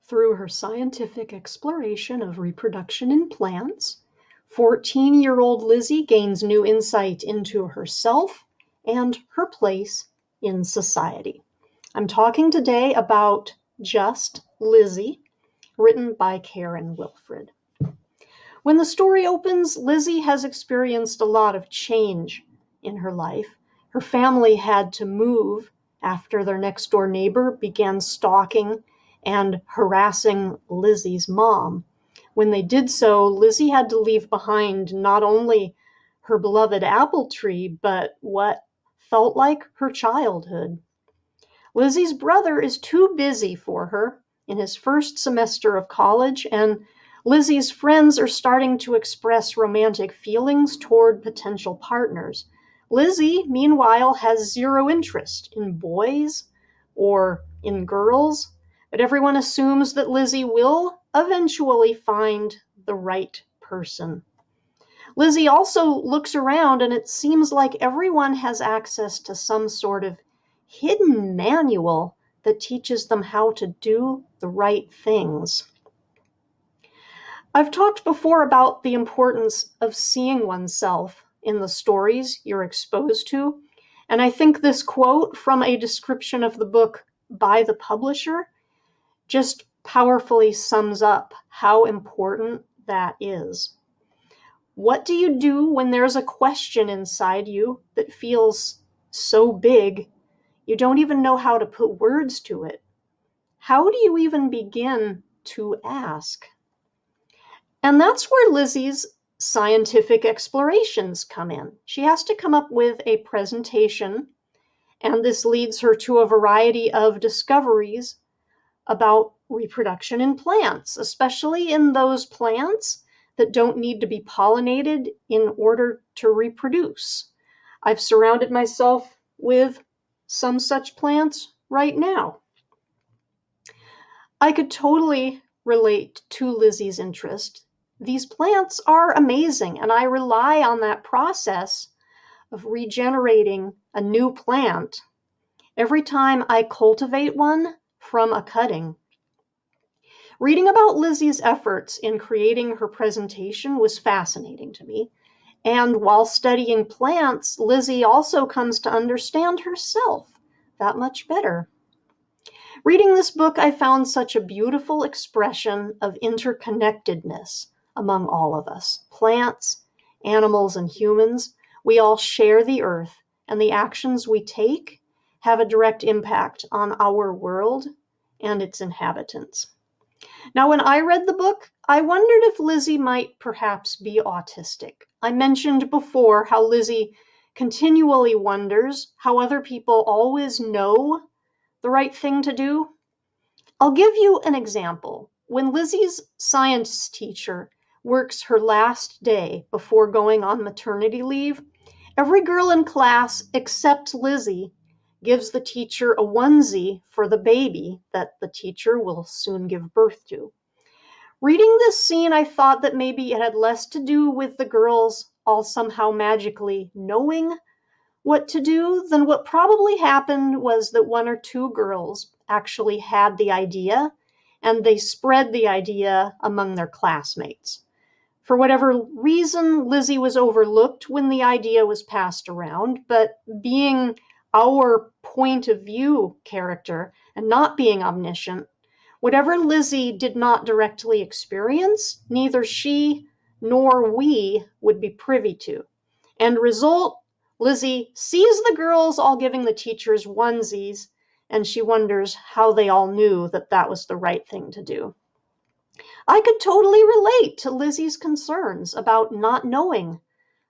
Through her scientific exploration of reproduction in plants, 14-year-old Lizzie gains new insight into herself and her place in society. I'm talking today about Just Lizzie, written by Karen Wilfrid. When the story opens, Lizzie has experienced a lot of change in her life. Her family had to move after their next-door neighbor began stalking and harassing Lizzie's mom. When they did so, Lizzie had to leave behind not only her beloved apple tree, but what felt like her childhood. Lizzie's brother is too busy for her in his first semester of college, and Lizzie's friends are starting to express romantic feelings toward potential partners. Lizzie, meanwhile, has zero interest in boys or in girls, but everyone assumes that Lizzie will eventually find the right person. Lizzie also looks around, and it seems like everyone has access to some sort of hidden manual that teaches them how to do the right things. I've talked before about the importance of seeing oneself in the stories you're exposed to, and I think this quote from a description of the book by the publisher just powerfully sums up how important that is. What do you do when there's a question inside you that feels so big you don't even know how to put words to it? How do you even begin to ask? And that's where Lizzie's scientific explorations come in. She has to come up with a presentation, and this leads her to a variety of discoveries about reproduction in plants, especially in those plants that don't need to be pollinated in order to reproduce. I've surrounded myself with some such plants right now. I could totally relate to Lizzie's interest. These plants are amazing, and I rely on that process of regenerating a new plant every time I cultivate one from a cutting. Reading about Lizzie's efforts in creating her presentation was fascinating to me, and while studying plants, Lizzie also comes to understand herself that much better. Reading this book, I found such a beautiful expression of interconnectedness among all of us. Plants, animals, and humans, we all share the earth, and the actions we take have a direct impact on our world and its inhabitants. Now, when I read the book, I wondered if Lizzie might perhaps be autistic. I mentioned before how Lizzie continually wonders how other people always know the right thing to do. I'll give you an example. When Lizzie's science teacher works her last day before going on maternity leave, every girl in class except Lizzie gives the teacher a onesie for the baby that the teacher will soon give birth to. Reading this scene, I thought that maybe it had less to do with the girls all somehow magically knowing what to do than what probably happened was that one or two girls actually had the idea, and they spread the idea among their classmates. For whatever reason, Lizzie was overlooked when the idea was passed around, but being our point of view character and not being omniscient, whatever Lizzie did not directly experience, neither she nor we would be privy to. End result, Lizzie sees the girls all giving the teachers onesies, and she wonders how they all knew that that was the right thing to do. I could totally relate to Lizzie's concerns about not knowing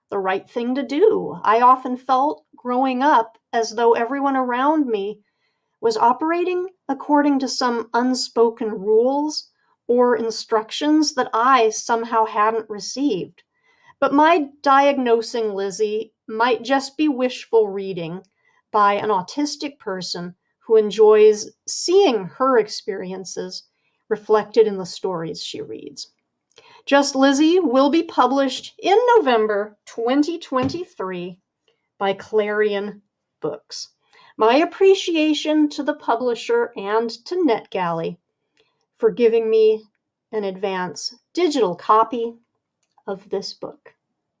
the right thing to do. I often felt growing up as though everyone around me was operating according to some unspoken rules or instructions that I somehow hadn't received. But my diagnosing Lizzie might just be wishful reading by an autistic person who enjoys seeing her experiences reflected in the stories she reads. Just Lizzie will be published in November 2023 by Clarion Books. My appreciation to the publisher and to NetGalley for giving me an advance digital copy of this book.